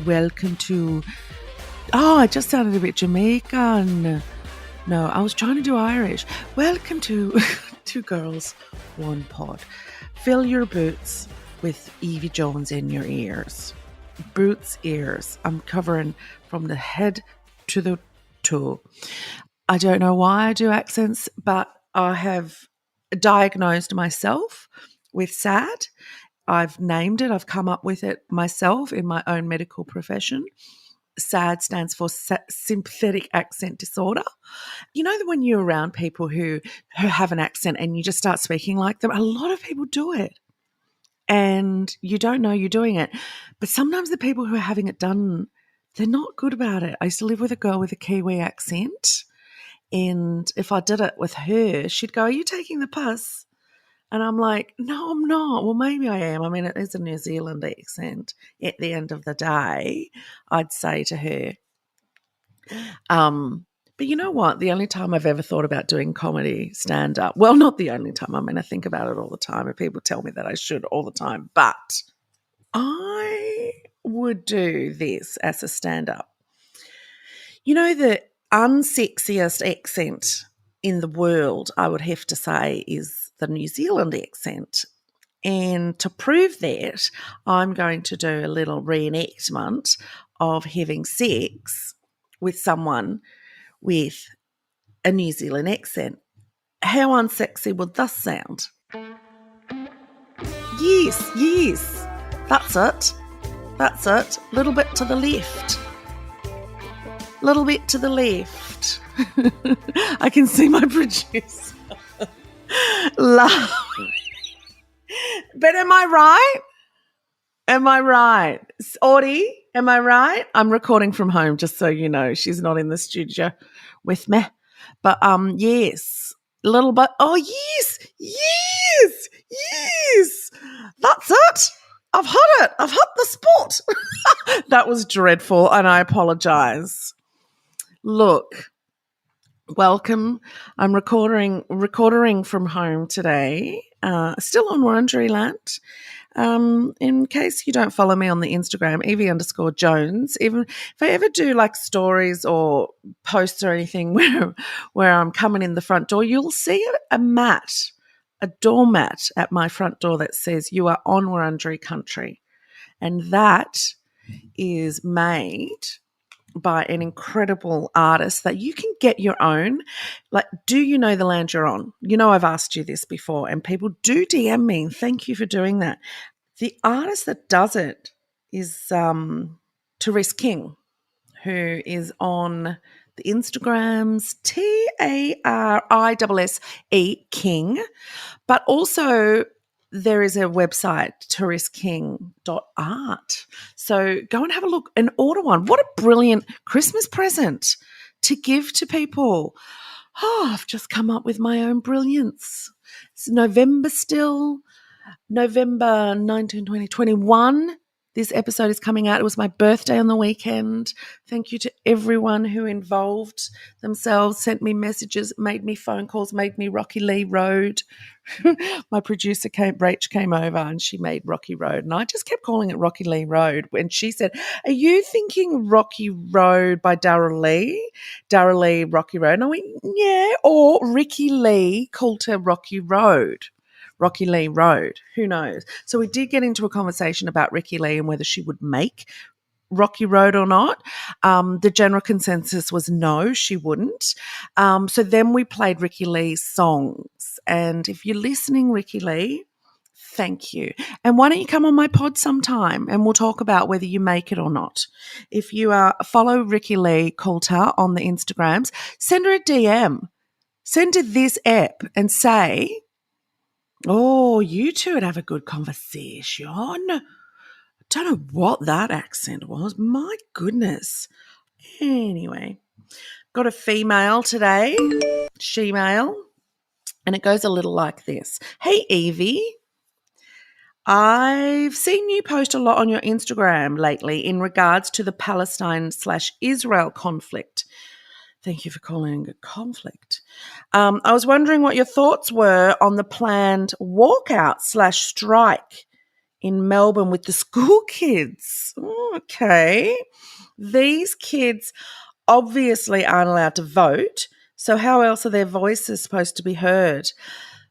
welcome to... Oh, I just sounded a bit Jamaican. No, I was trying to do Irish. Welcome to Two Girls, One Pod. Fill your boots with Yvie Jones in your ears. Boots, ears. I'm covering from the head to the toe. I don't know why I do accents, but I have diagnosed myself with SAD. I've named it. I've come up with it myself in my own medical profession. SAD stands for sympathetic accent disorder. You know that when you're around people who have an accent and you just start speaking like them, a lot of people do it and you don't know you're doing it. But sometimes the people who are having it done, they're not good about it. I used to live with a girl with a Kiwi accent, and if I did it with her, she'd go, "Are you taking the piss?" And I'm like, "No, I'm not." Well, maybe I am. I mean, it is a New Zealand accent at the end of the day, I'd say to her. But you know what? The only time I've ever thought about doing comedy stand-up, well, not the only time. I mean, I think about it all the time and people tell me that I should all the time. But I would do this as a stand-up. You know, the unsexiest accent in the world, I would have to say, is the New Zealand accent. And to prove that, I'm going to do a little reenactment of having sex with someone with a New Zealand accent. How unsexy would this sound? Yes. That's it. Little bit to the left. Little bit to the left. I can see my producer laughing. But am I right? Audie, am I right? I'm recording from home, just so you know. She's not in the studio with me. But yes, a little bit. Oh, yes. That's it. I've hit it. I've hit the spot. That was dreadful, and I apologise. Look, welcome. I'm recording from home today, still on Wurundjeri land. In case you don't follow me on the Instagram, Yvie_Jones, even if I ever do like stories or posts or anything where I'm coming in the front door, you'll see a doormat at my front door that says "You are on Wurundjeri country," and that is made by an incredible artist that you can get your own. Like, do you know the land you're on? You know, I've asked you this before and people do DM me. Thank you for doing that. The artist that does it is Therese King, who is on the Instagrams, TARISSE King, but also there is a website, thereseking.art. So go and have a look and order one. What a brilliant Christmas present to give to people. Oh, I've just come up with my own brilliance. It's November still, November 19, 2021. This episode is coming out. It was my birthday on the weekend. Thank you to everyone who involved themselves, sent me messages, made me phone calls, made me Rocky Lee Road. My producer Rach came over and she made Rocky Road. And I just kept calling it Rocky Lee Road. And she said, "Are you thinking Rocky Road by Darryl Lee? Darryl Lee, Rocky Road." And I went, "Yeah." Or Ricky Lee called her Rocky Road. Rocky Lee Road. Who knows? So we did get into a conversation about Ricky Lee and whether she would make Rocky Road or not. The general consensus was no, she wouldn't. So then we played Ricky Lee's songs. And if you're listening, Ricky Lee, thank you. And why don't you come on my pod sometime and we'll talk about whether you make it or not. If you follow Ricky Lee Coulter on the Instagrams, send her a DM. Send her this app and say, "Oh, you two would have a good conversation." I don't know what that accent was. My goodness. Anyway, got a female today, she-male, and it goes a little like this. "Hey, Yvie, I've seen you post a lot on your Instagram lately in regards to the Palestine/Israel conflict." Thank you for calling it conflict. "I was wondering what your thoughts were on the planned walkout/strike in Melbourne with the school kids. Okay. These kids obviously aren't allowed to vote, so how else are their voices supposed to be heard?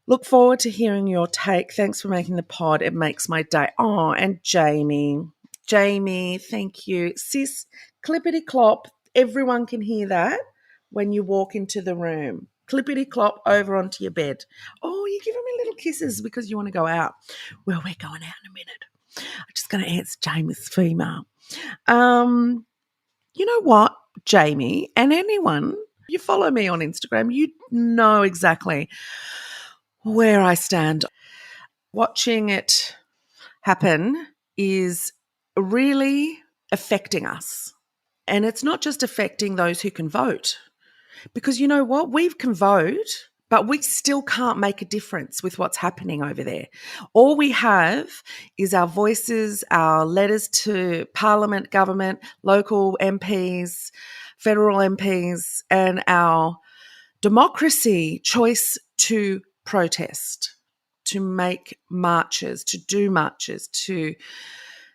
Look forward to hearing your take. Thanks for making the pod. It makes my day. Oh, and Jamie, thank you. Sis, clippity clop. Everyone can hear that when you walk into the room. Clippity clop over onto your bed. Oh, you're giving me little kisses because you want to go out. Well, we're going out in a minute. I'm just going to answer Jamie's female. You know what, Jamie, and anyone, you follow me on Instagram, you know exactly where I stand. Watching it happen is really affecting us. And it's not just affecting those who can vote. Because you know what? We can vote, but we still can't make a difference with what's happening over there. All we have is our voices, our letters to Parliament, government, local MPs, federal MPs, and our democracy choice to protest, to make marches, to do marches, to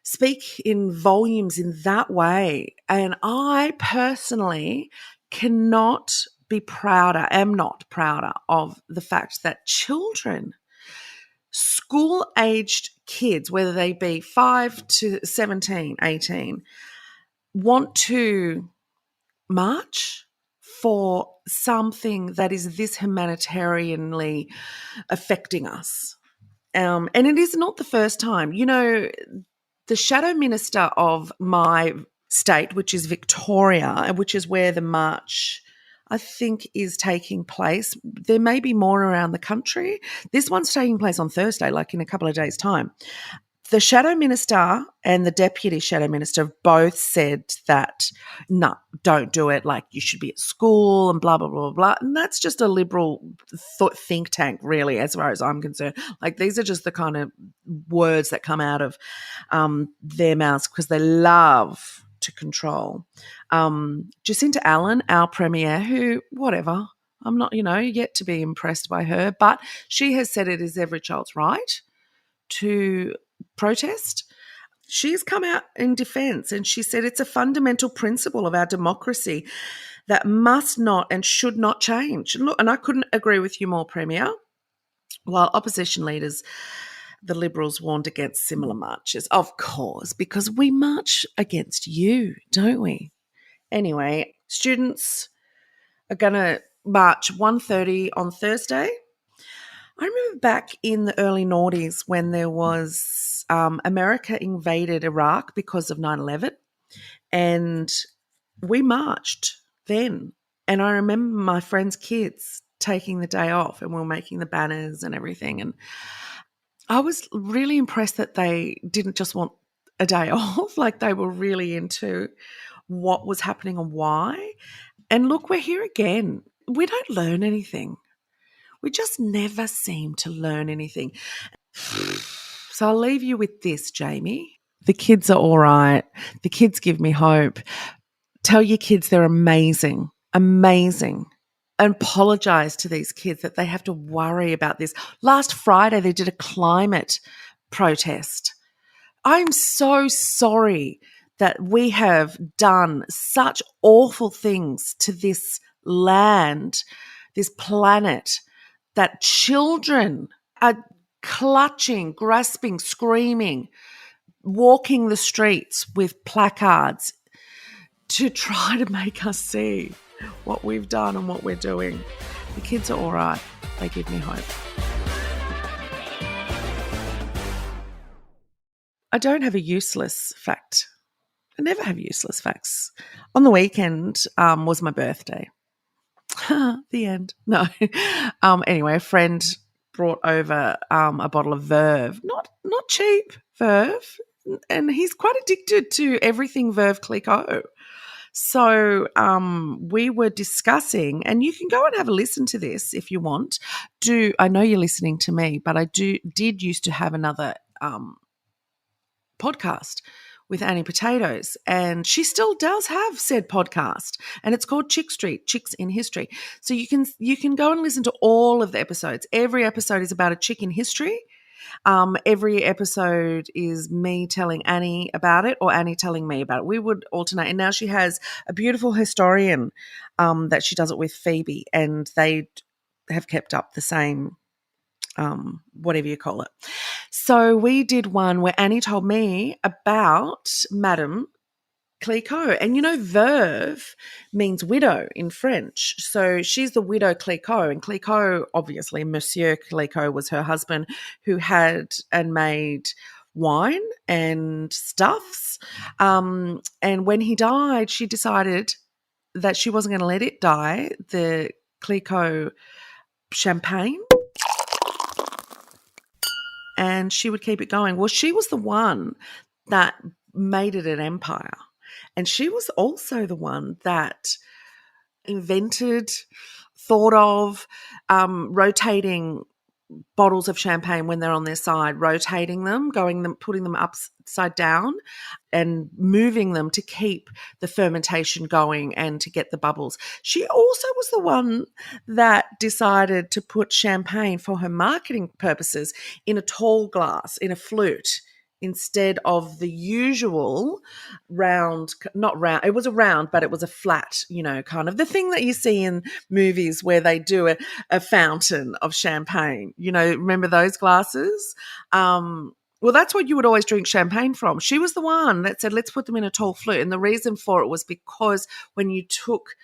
speak in volumes in that way. And I personally cannot be prouder, am not prouder of the fact that children, school-aged kids, whether they be 5 to 17, 18, want to march for something that is this humanitarianly affecting us. And it is not the first time. You know, the shadow minister of my state, which is Victoria, which is where the march, I think, is taking place. There may be more around the country. This one's taking place on Thursday, like in a couple of days' time. The shadow minister and the deputy shadow minister both said that, no, don't do it. Like, you should be at school and blah, blah, blah, blah. And that's just a liberal think tank, really, as far as I'm concerned. Like, these are just the kind of words that come out of their mouths because they love to control. Jacinta Allen, our premier, who, whatever, I'm not, yet to be impressed by her, but she has said it is every child's right to protest. She's come out in defence and she said it's a fundamental principle of our democracy that must not and should not change. Look, and I couldn't agree with you more, Premier. While opposition leaders, the Liberals, warned against similar marches, of course, because we march against you, don't we? Anyway, students are going to march 1:30 on Thursday. I remember back in the early noughties when there was America invaded Iraq because of 9/11, and we marched then. And I remember my friends' kids taking the day off and we were making the banners and everything. And I was really impressed that they didn't just want a day off, like they were really into what was happening and why. And look, we're here again. We don't learn anything. We just never seem to learn anything. So I'll leave you with this, Jamie. The kids are all right. The kids give me hope. Tell your kids they're amazing, amazing. And apologise to these kids that they have to worry about this. Last Friday, they did a climate protest. I'm so sorry that we have done such awful things to this land, this planet, that children are clutching, grasping, screaming, walking the streets with placards to try to make us see what we've done and what we're doing. The kids are all right. They give me hope. I don't have a useless fact. I never have useless facts. On the weekend was my birthday. The end. No. Anyway, a friend brought over a bottle of Veuve. Not cheap Veuve. And he's quite addicted to everything Veuve Clicquot. So we were discussing, and you can go and have a listen to this if you want. I know you're listening to me, but I did used to have another podcast with Annie Potatoes, and she still does have said podcast, and it's called Chick Street, Chicks in History. So you can go and listen to all of the episodes. Every episode is about a chick in history, Every episode is me telling Annie about it or Annie telling me about it. We would alternate. And now she has a beautiful historian that she does it with, Phoebe, and they have kept up the same whatever you call it. So we did one where Annie told me about Madame Clicquot. And Veuve means widow in French. So she's the widow Clicquot. And Clicquot, obviously, Monsieur Clicquot was her husband who had and made wine and stuffs. And when he died, she decided that she wasn't going to let it die, the Clicquot champagne. And she would keep it going. Well, she was the one that made it an empire. And she was also the one that invented, thought of rotating bottles of champagne when they're on their side, rotating them, putting them upside down and moving them to keep the fermentation going and to get the bubbles. She also was the one that decided to put champagne for her marketing purposes in a tall glass, in a flute, instead of the usual round, not round, it was a round, but it was a flat, kind of the thing that you see in movies where they do a fountain of champagne, remember those glasses? Well, that's what you would always drink champagne from. She was the one that said, let's put them in a tall flute. And the reason for it was because when you took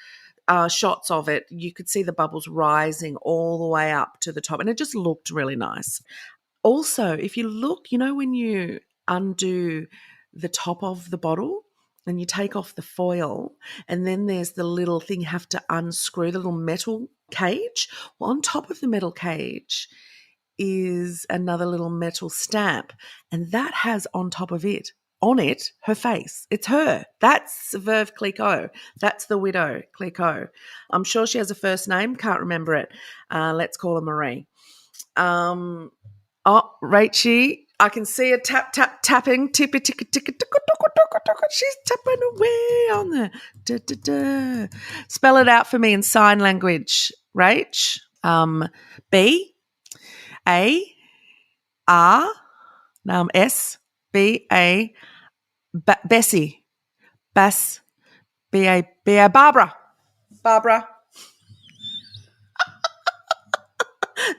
shots of it, you could see the bubbles rising all the way up to the top. And it just looked really nice. Also, if you look, when you undo the top of the bottle and you take off the foil, and then there's the little thing you have to unscrew, the little metal cage. Well, on top of the metal cage is another little metal stamp, and that has on top of it, her face. It's her. That's Veuve Clicquot. That's the widow Clicquot. I'm sure she has a first name. Can't remember it. Let's call her Marie. Oh, Rachel, I can see her tapping, tippy, ticka, ticka, ticka, ticka, ticka, ticka. She's tapping away on there. Da, da, da. Spell it out for me in sign language, Rach. B-A-R, S-B-A, Bessie, Bass, B-A, Barbara.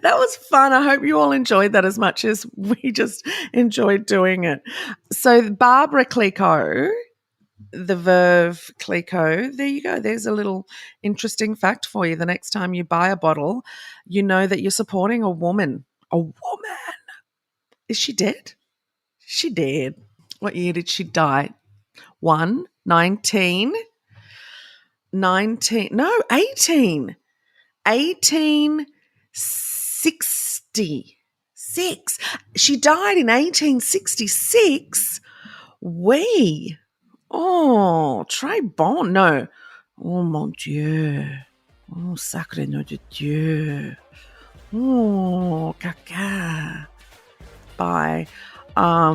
That was fun. I hope you all enjoyed that as much as we just enjoyed doing it. So Barbara Clicquot, the Veuve Clicquot, there you go. There's a little interesting fact for you. The next time you buy a bottle, you know that you're supporting a woman. A woman. Is she dead? She dead. What year did she die? 18. 1866. She died in 1866. Très bon. No. Oh, mon Dieu. Oh, sacré nom de Dieu. Oh, caca. Bye.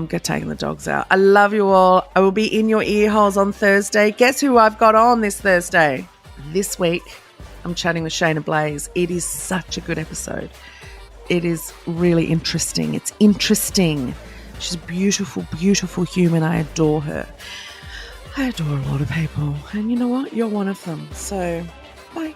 Get taking the dogs out. I love you all. I will be in your ear holes on Thursday. Guess who I've got on this Thursday? This week, I'm chatting with Shayna Blaze. It is such a good episode. It is really interesting. It's interesting. She's a beautiful, beautiful human. I adore her. I adore a lot of people. And you know what? You're one of them. So, bye.